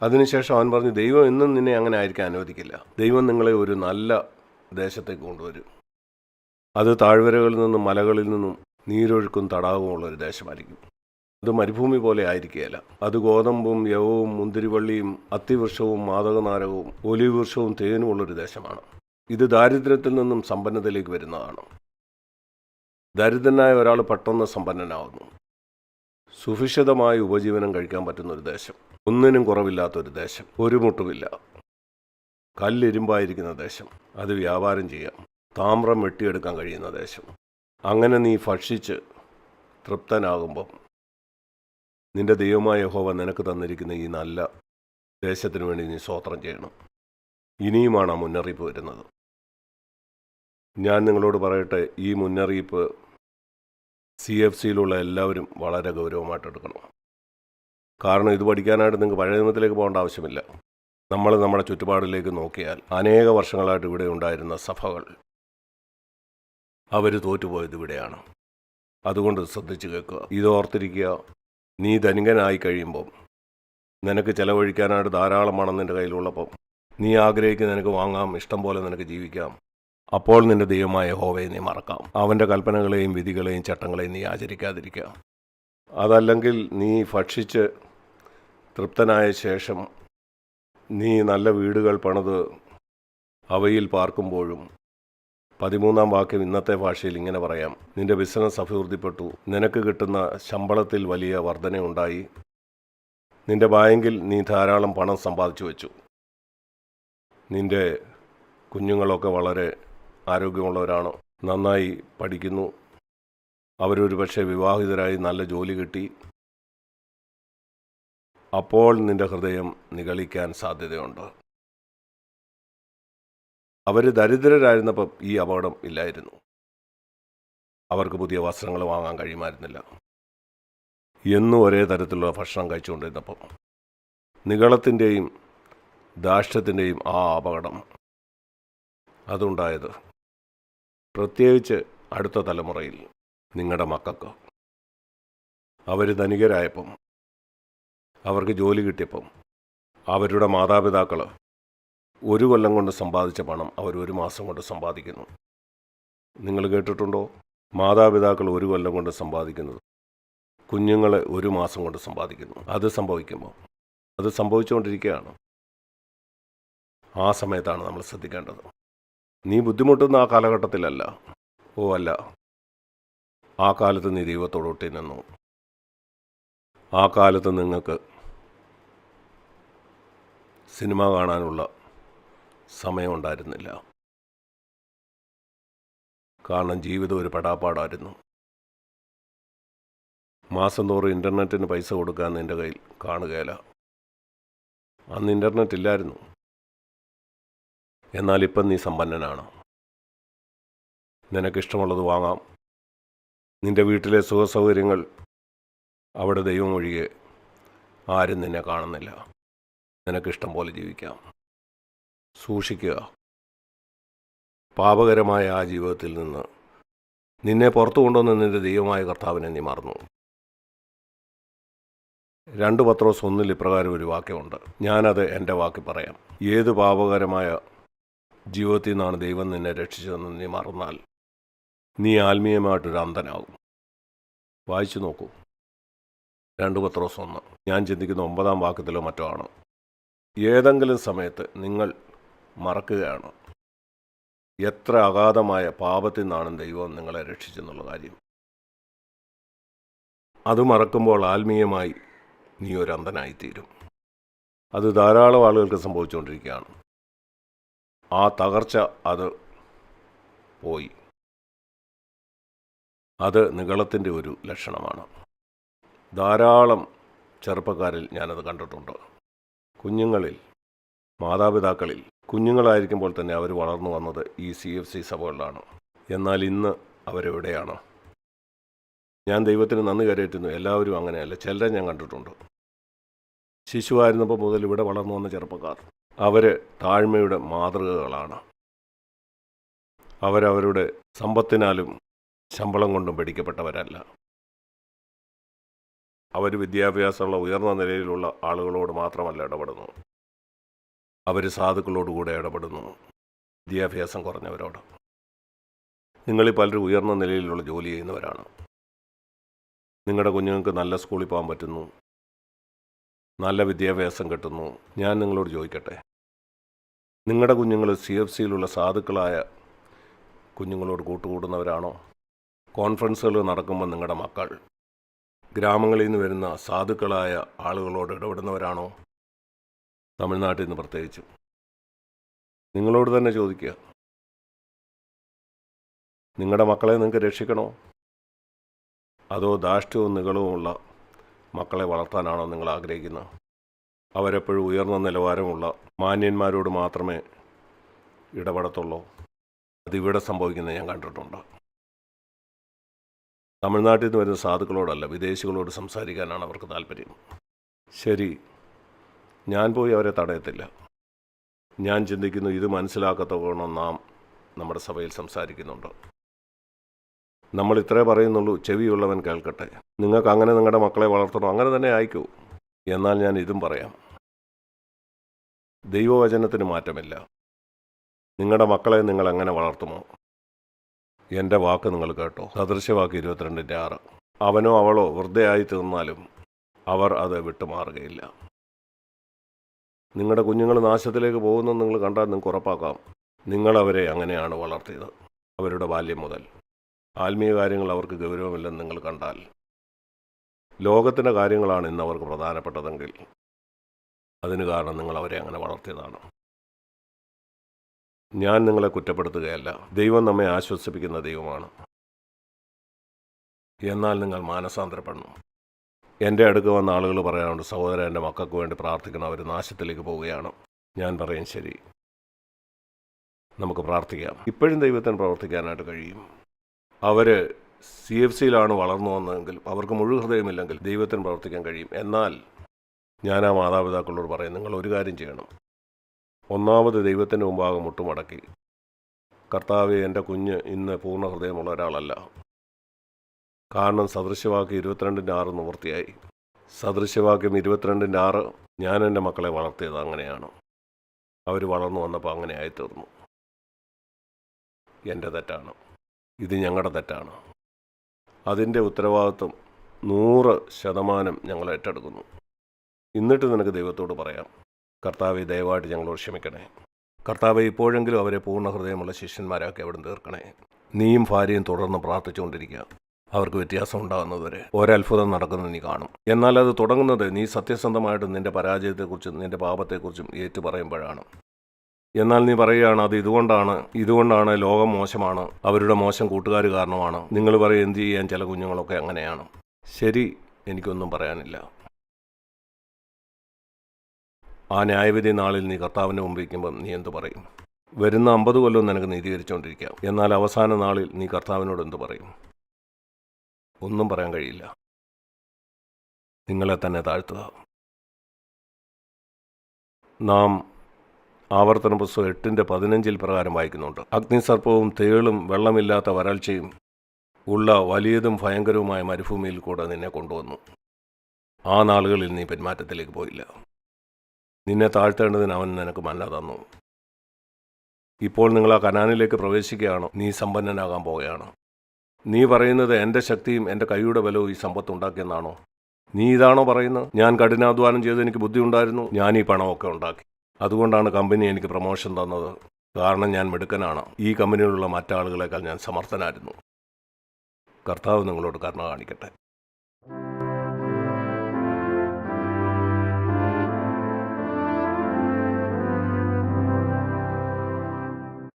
അതിനുശേഷം അവൻ പറഞ്ഞു, ദൈവം എന്നും നിന്നെ അങ്ങനെ ആയിരിക്കാൻ അനുവദിക്കില്ല. ദൈവം നിങ്ങളെ ഒരു നല്ല ദേശത്തേക്ക് കൊണ്ടുവരും. അത് താഴ്വരകളിൽ നിന്നും മലകളിൽ നിന്നും നീരൊഴുക്കും തടാകവുമുള്ള ഒരു ദേശമായിരിക്കും. അത് മരുഭൂമി പോലെ ആയിരിക്കുകയില്ല. അത് ഗോതമ്പും യവവും മുന്തിരിവള്ളിയും അത്തിവൃക്ഷവും മാതകനാരകവും ഒലിവ് വൃക്ഷവും തേനുമുള്ളൊരു ദേശമാണ്. ഇത് ദാരിദ്ര്യത്തിൽ നിന്നും സമ്പന്നതയിലേക്ക് വരുന്നതാണ്. ദരിദ്രനായ ഒരാൾ പെട്ടെന്ന് സമ്പന്നനാകുന്നു. സുഭിക്ഷിതമായി ഉപജീവനം കഴിക്കാൻ പറ്റുന്നൊരു ദേശം, ഒന്നിനും കുറവില്ലാത്തൊരു ദേശം, ഒരു മുട്ടുമില്ല, കല്ലിരുമ്പായിരിക്കുന്ന ദേശം, അത് വ്യാപാരം ചെയ്യാം, താമ്രം വെട്ടിയെടുക്കാൻ കഴിയുന്ന ദേശം. അങ്ങനെ നീ ഭക്ഷിച്ച് തൃപ്തനാകുമ്പം നിന്റെ ദൈവമായ യഹോവ നിനക്ക് തന്നിരിക്കുന്ന ഈ നല്ല ദേശത്തിന് വേണ്ടി നീ സ്തോത്രം ചെയ്യണം. ഇനിയുമാണ് ആ മുന്നറിയിപ്പ് വരുന്നത്. ഞാൻ നിങ്ങളോട് പറയട്ടെ, ഈ മുന്നറിയിപ്പ് CFCയിലുള്ള എല്ലാവരും വളരെ ഗൗരവമായിട്ട് എടുക്കണം. കാരണം ഇത് പഠിക്കാനായിട്ട് നിങ്ങൾക്ക് പഴയ നിയമത്തിലേക്ക് പോകേണ്ട ആവശ്യമില്ല. നമ്മൾ നമ്മുടെ ചുറ്റുപാടിലേക്ക് നോക്കിയാൽ അനേക വർഷങ്ങളായിട്ട് ഇവിടെ ഉണ്ടായിരുന്ന സഭകൾ അവർ തോറ്റുപോയത് ഇവിടെയാണ്. അതുകൊണ്ട് ശ്രദ്ധിച്ച് കേൾക്കുക, ഇത് ഓർത്തിരിക്കുക. നീ ധനികനായി കഴിയുമ്പം, നിനക്ക് ചിലവഴിക്കാനായിട്ട് ധാരാളം പണം നിൻ്റെ കയ്യിലുള്ളപ്പം, നീ ആഗ്രഹിക്കുന്ന നിനക്ക് വാങ്ങാം, ഇഷ്ടം പോലെ നിനക്ക് ജീവിക്കാം. അപ്പോൾ നിന്റെ ദൈവമായ യഹോവയെ നീ മറക്കാം. അവൻ്റെ കൽപ്പനകളെയും വിധികളെയും ചട്ടങ്ങളെയും നീ ആചരിക്കാതിരിക്കുക. അതല്ലെങ്കിൽ നീ ഭക്ഷിച്ച് തൃപ്തനായ ശേഷം നീ നല്ല വീടുകൾ പണിത് അവയിൽ പാർക്കുമ്പോഴും, 13-ാം വാക്യം ഇന്നത്തെ ഭാഷയിൽ ഇങ്ങനെ പറയാം, നിന്റെ ബിസിനസ് അഭിവൃദ്ധിപ്പെട്ടു, നിനക്ക് കിട്ടുന്ന ശമ്പളത്തിൽ വലിയ വർധനയുണ്ടായി, നിന്റെ ബാങ്കിൽ നീ ധാരാളം പണം സമ്പാദിച്ചു വെച്ചു, നിന്റെ കുഞ്ഞുങ്ങളൊക്കെ വളരെ ആരോഗ്യമുള്ളവരാണ്, നന്നായി പഠിക്കുന്നു, അവരൊരു പക്ഷേ വിവാഹിതരായി നല്ല ജോലി കിട്ടി. അപ്പോൾ നിന്റെ ഹൃദയം നിഗളിക്കാൻ സാധ്യതയുണ്ട്. അവർ ദരിദ്രരായിരുന്നപ്പം ഈ അപകടം ഇല്ലായിരുന്നു. അവർക്ക് പുതിയ വസ്ത്രങ്ങൾ വാങ്ങാൻ കഴിയുമായിരുന്നില്ല. എന്നും ഒരേ തരത്തിലുള്ള ഭക്ഷണം കഴിച്ചുകൊണ്ടിരുന്നപ്പം നിഗളത്തിൻ്റെയും ധാർഷ്ട്യത്തിൻ്റെയും ആ അപകടം അതുണ്ടായത് പ്രത്യേകിച്ച് അടുത്ത തലമുറയിൽ നിങ്ങളുടെ മക്കൾക്ക്. അവർ ധനികരായപ്പം, അവർക്ക് ജോലി കിട്ടിയപ്പം, അവരുടെ മാതാപിതാക്കൾ 1 കൊല്ലം കൊണ്ട് സമ്പാദിച്ച പണം അവർ 1 മാസം കൊണ്ട് സമ്പാദിക്കുന്നു. നിങ്ങൾ കേട്ടിട്ടുണ്ടോ? മാതാപിതാക്കൾ 1 കൊല്ലം കൊണ്ട് സമ്പാദിക്കുന്നത് കുഞ്ഞുങ്ങളെ 1 മാസം കൊണ്ട് സമ്പാദിക്കുന്നു. അത് സംഭവിക്കുമ്പോൾ, അത് സംഭവിച്ചുകൊണ്ടിരിക്കുകയാണ്. ആ സമയത്താണ് നമ്മൾ ശ്രദ്ധിക്കേണ്ടത്. നീ ബുദ്ധിമുട്ടുന്ന ആ കാലഘട്ടത്തിലല്ല. അല്ല, ആ കാലത്ത് നീ ദൈവത്തോട് ഒട്ടി നിന്നു. ആ കാലത്ത് നിങ്ങൾക്ക് സിനിമ കാണാനുള്ള സമയമുണ്ടായിരുന്നില്ല. കാരണം ജീവിതം ഒരു പെടാപ്പാടായിരുന്നു. മാസം തോറും ഇൻ്റർനെറ്റിന് പൈസ കൊടുക്കാൻ നിൻ്റെ കയ്യിൽ കാണുകയില്ല. അന്ന് ഇൻ്റർനെറ്റ് ഇല്ലായിരുന്നു. എന്നാൽ ഇപ്പം നീ സമ്പന്നനാണ്. നിനക്കിഷ്ടമുള്ളത് വാങ്ങാം. നിൻ്റെ വീട്ടിലെ സുഖസൗകര്യങ്ങൾ, അവിടെ ദൈവം ഒഴികെ ആരും നിന്നെ കാണുന്നില്ല. നിനക്കിഷ്ടം പോലെ ജീവിക്കാം. സൂക്ഷിക്കുക. പാപകരമായ ആ ജീവിതത്തിൽ നിന്ന് നിന്നെ പുറത്തു കൊണ്ടുവന്ന് നിന്റെ ദൈവമായ കർത്താവിനെ നീ മറന്നു. 2 പത്രോസ് 1 ഇപ്രകാരം ഒരു വാക്യമുണ്ട്. ഞാനത് എൻ്റെ വാക്കി പറയാം. ഏത് പാപകരമായ ജീവിതത്തിൽ നിന്നാണ് ദൈവം നിന്നെ രക്ഷിച്ചതെന്ന് നീ മറന്നാൽ നീ ആത്മീയമായിട്ടൊരു അന്ധനാകും. വായിച്ചു നോക്കൂ. 2 പത്രോസ് 1. ഞാൻ ചിന്തിക്കുന്ന 9-ാം വാക്യത്തിലോ മറ്റോ ആണ്. ഏതെങ്കിലും സമയത്ത് നിങ്ങൾ മറക്കുകയാണ് എത്ര അഗാധമായ പാപത്തിൽ നിന്നാണ് ദൈവം നിങ്ങളെ രക്ഷിച്ചെന്നുള്ള കാര്യം. അത് മറക്കുമ്പോൾ ആത്മീയമായി നീ ഒരു അന്ധനായിത്തീരും. അത് ധാരാളം ആളുകൾക്ക് സംഭവിച്ചുകൊണ്ടിരിക്കുകയാണ്. ആ തകർച്ച അത് പോയി. അത് നിഗളത്തിൻ്റെ ഒരു ലക്ഷണമാണ്. ധാരാളം ചെറുപ്പക്കാരിൽ ഞാനത് കണ്ടിട്ടുണ്ട്. കുഞ്ഞുങ്ങളിൽ, മാതാപിതാക്കളിൽ കുഞ്ഞുങ്ങളായിരിക്കുമ്പോൾ തന്നെ അവർ വളർന്നു വന്നത് ഈ CFC സഭകളിലാണ്. എന്നാൽ ഇന്ന് അവരെവിടെയാണ്? ഞാൻ ദൈവത്തിന് നന്ദി കരയറ്റുന്നു. എല്ലാവരും അങ്ങനെയല്ല, ചിലരെ ഞാൻ കണ്ടിട്ടുണ്ട്. ശിശുവായിരുന്നപ്പോൾ മുതൽ ഇവിടെ വളർന്നു വന്ന ചെറുപ്പക്കാർ, അവർ താഴ്മയുടെ മാതൃകകളാണ്. അവരവരുടെ സമ്പത്തിനാലും ശമ്പളം കൊണ്ടും പിടിക്കപ്പെട്ടവരല്ല. അവർ വിദ്യാഭ്യാസമുള്ള ഉയർന്ന നിലയിലുള്ള ആളുകളോട് മാത്രമല്ല ഇടപെടുന്നു, അവർ സാധുക്കളോടുകൂടെ ഇടപെടുന്നു, വിദ്യാഭ്യാസം കുറഞ്ഞവരോട്. നിങ്ങളിൽ പലരും ഉയർന്ന നിലയിലുള്ള ജോലി ചെയ്യുന്നവരാണ്. നിങ്ങളുടെ കുഞ്ഞുങ്ങൾക്ക് നല്ല സ്കൂളിൽ പോകാൻ പറ്റുന്നു, നല്ല വിദ്യാഭ്യാസം കിട്ടുന്നു. ഞാൻ നിങ്ങളോട് ചോദിക്കട്ടെ, നിങ്ങളുടെ കുഞ്ഞുങ്ങൾ CFCയിലുള്ള സാധുക്കളായ കുഞ്ഞുങ്ങളോട് കൂട്ടുകൂടുന്നവരാണോ? കോൺഫറൻസുകൾ നടക്കുമ്പോൾ നിങ്ങളുടെ മക്കൾ ഗ്രാമങ്ങളിൽ നിന്ന് വരുന്ന സാധുക്കളായ ആളുകളോട് ഇടപെടുന്നവരാണോ? തമിഴ്നാട്ടിൽ നിന്ന് പ്രത്യേകിച്ചും. നിങ്ങളോട് തന്നെ ചോദിക്കുക, നിങ്ങളുടെ മക്കളെ നിങ്ങൾക്ക് രക്ഷിക്കണോ? അതോ ധാർഷ്ട്യവും നിഗളവുമുള്ള മക്കളെ വളർത്താനാണോ നിങ്ങൾ ആഗ്രഹിക്കുന്നത്? അവരെപ്പോഴും ഉയർന്ന നിലവാരമുള്ള മാന്യന്മാരോട് മാത്രമേ ഇടപെടത്തുള്ളൂ. അതിവിടെ സംഭവിക്കുന്നത് ഞാൻ കണ്ടിട്ടുണ്ട്. തമിഴ്നാട്ടിൽ നിന്ന് വരുന്ന സാധുക്കളോടല്ല, വിദേശികളോട് സംസാരിക്കാനാണ് അവർക്ക് താല്പര്യം. ശരി, ഞാൻ പോയി അവരെ തടയത്തില്ല. ഞാൻ ചിന്തിക്കുന്നു, ഇത് മനസ്സിലാക്കത്തോളം നാം നമ്മുടെ സഭയിൽ സംസാരിക്കുന്നുണ്ട്. നമ്മൾ ഇത്രേ പറയുന്നുള്ളൂ, ചെവിയുള്ളവൻ കേൾക്കട്ടെ. നിങ്ങൾക്ക് അങ്ങനെ നിങ്ങളുടെ മക്കളെ വളർത്തണോ, അങ്ങനെ തന്നെ ആയിക്കൂ. എന്നാൽ ഞാൻ ഇതും പറയാം, ദൈവവചനത്തിന് മാറ്റമില്ല. നിങ്ങളുടെ മക്കളെ നിങ്ങൾ എങ്ങനെ വളർത്തുമോ? എൻ്റെ വാക്ക് നിങ്ങൾ കേട്ടോ. സദൃശ്യവാക്ക് 22:6. അവനോ അവളോ വെറുതെ ആയി തീർന്നാലും അവർ അത് വിട്ടുമാറുകയില്ല. നിങ്ങളുടെ കുഞ്ഞുങ്ങൾ നാശത്തിലേക്ക് പോകുന്നത് നിങ്ങൾ കണ്ടാൽ നിങ്ങൾക്ക് ഉറപ്പാക്കാം, നിങ്ങളവരെ അങ്ങനെയാണ് വളർത്തിയത്. അവരുടെ ബാല്യം മുതൽ ആത്മീയ കാര്യങ്ങൾ അവർക്ക് ഗൗരവമില്ലെന്ന് നിങ്ങൾ കണ്ടാൽ, ലോകത്തിൻ്റെ കാര്യങ്ങളാണ് ഇന്ന് അവർക്ക് പ്രധാനപ്പെട്ടതെങ്കിൽ അതിന് കാരണം നിങ്ങൾ അവരെ അങ്ങനെ വളർത്തിയതാണ്. ഞാൻ നിങ്ങളെ കുറ്റപ്പെടുത്തുകയല്ല. ദൈവം നമ്മെ ആശ്വസിപ്പിക്കുന്ന ദൈവമാണ്. എന്നാൽ നിങ്ങൾ മാനസാന്തരപ്പെടണം. എൻ്റെ അടുക്ക് വന്ന ആളുകൾ പറയാറുണ്ട്, സഹോദരൻ എൻ്റെ മക്കൾക്ക് വേണ്ടി പ്രാർത്ഥിക്കണം, അവർ നാശത്തിലേക്ക് പോവുകയാണ്. ഞാൻ പറയും, ശരി, നമുക്ക് പ്രാർത്ഥിക്കാം. ഇപ്പോഴും ദൈവത്തിന് പ്രവർത്തിക്കാനായിട്ട് കഴിയും. അവർ CFCയിലാണ് വളർന്നു വന്നതെങ്കിൽ, അവർക്ക് മുഴുവൻ ഹൃദയമില്ലെങ്കിൽ ദൈവത്തിന് പ്രവർത്തിക്കാൻ കഴിയും. എന്നാൽ ഞാൻ ആ മാതാപിതാക്കളോട് പറയും, നിങ്ങൾ ഒരു കാര്യം ചെയ്യണം. ഒന്നാമത് ദൈവത്തിൻ്റെ മുമ്പാകെ മുട്ടുമടക്കി, കർത്താവെ, എൻ്റെ കുഞ്ഞ് ഇന്ന് പൂർണ്ണ ഹൃദയമുള്ള ഒരാളല്ല. കാരണം സദൃശ്യവാക്യം 22:6 നിവൃത്തിയായി. സദൃശ്യവാക്യം 22:6, ഞാൻ എൻ്റെ മക്കളെ വളർത്തിയത് അങ്ങനെയാണ്. അവർ വളർന്നു വന്നപ്പോൾ അങ്ങനെ ആയിത്തീർന്നു. എൻ്റെ തെറ്റാണ്, ഇത് ഞങ്ങളുടെ തെറ്റാണ്. അതിൻ്റെ ഉത്തരവാദിത്വം 100% ഞങ്ങൾ ഏറ്റെടുക്കുന്നു. എന്നിട്ട് നിനക്ക് ദൈവത്തോട് പറയാം, കർത്താവെ, ദയവായിട്ട് ഞങ്ങളോട് ക്ഷമിക്കണേ. കർത്താവെ, ഇപ്പോഴെങ്കിലും അവരെ പൂർണ്ണ ഹൃദയമുള്ള ശിഷ്യന്മാരാക്കി അവിടെ തീർക്കണേ. നീയും ഭാര്യയും തുടർന്ന് പ്രാർത്ഥിച്ചുകൊണ്ടിരിക്കുക. അവർക്ക് വ്യത്യാസം ഉണ്ടാകുന്നതുവരെ ഒരത്ഭുതം നടക്കുന്നത് നീ കാണും. എന്നാൽ അത് തുടങ്ങുന്നത് നീ സത്യസന്ധമായിട്ട് നിൻ്റെ പരാജയത്തെക്കുറിച്ചും നിൻ്റെ പാപത്തെക്കുറിച്ചും ഏറ്റുപറയുമ്പോഴാണ്. എന്നാൽ നീ പറയുകയാണ്, അത് ഇതുകൊണ്ടാണ് ലോകം മോശമാണ്, അവരുടെ മോശം കൂട്ടുകാർ കാരണമാണ്. നിങ്ങൾ പറയും, എന്ത് ചെയ്യാൻ, ചില കുഞ്ഞുങ്ങളൊക്കെ അങ്ങനെയാണ്. ശരി, എനിക്കൊന്നും പറയാനില്ല. ആ ന്യായവിധി നാളിൽ നീ കർത്താവിൻ്റെ മുമ്പിരിക്കുമ്പം നീ എന്തു പറയും? വരുന്ന 50 കൊല്ലം നിനക്ക് നീതീകരിച്ചുകൊണ്ടിരിക്കാം. എന്നാൽ അവസാന നാളിൽ നീ കർത്താവിനോട് എന്തു പറയും? ഒന്നും പറയാൻ കഴിയില്ല. നിങ്ങളെ തന്നെ താഴ്ത്തുക. നാം ആവർത്തന പുസ്തകം 8:15 പ്രകാരം വായിക്കുന്നുണ്ട്, അഗ്നിസർപ്പവും തേളും വെള്ളമില്ലാത്ത വരൾച്ചയും ഉള്ള വലിയതും ഭയങ്കരവുമായ മരുഭൂമിയിൽ കൂടെ നിന്നെ കൊണ്ടുവന്നു. ആ നാളുകളിൽ നീ പിന്മാറ്റത്തിലേക്ക് പോയില്ല. നിന്നെ താഴ്ത്തേണ്ടതിന് അവൻ നിനക്ക് മന്ന തന്നു. ഇപ്പോൾ നിങ്ങൾ ആ കനാനിലേക്ക് പ്രവേശിക്കുകയാണ്. നീ സമ്പന്നനാകാൻ പോവുകയാണ്. നീ പറയുന്നത് എൻ്റെ ശക്തിയും എൻ്റെ കൈയുടെ ബലവും ഈ സമ്പത്ത് ഉണ്ടാക്കിയെന്നാണോ? നീ ഇതാണോ പറയുന്നത്? ഞാൻ കഠിനാധ്വാനം ചെയ്ത് എനിക്ക് ബുദ്ധി ഉണ്ടായിരുന്നു, ഞാൻ ഈ പണമൊക്കെ ഉണ്ടാക്കി. അതുകൊണ്ടാണ് കമ്പനി എനിക്ക് പ്രൊമോഷൻ തന്നത്. കാരണം ഞാൻ മിടുക്കനാണ്. ഈ കമ്പനിയിലുള്ള മറ്റാളുകളെക്കാൾ ഞാൻ സമർത്ഥനായിരുന്നു. കർത്താവ് നിങ്ങളോട് കരുണ കാണിക്കട്ടെ.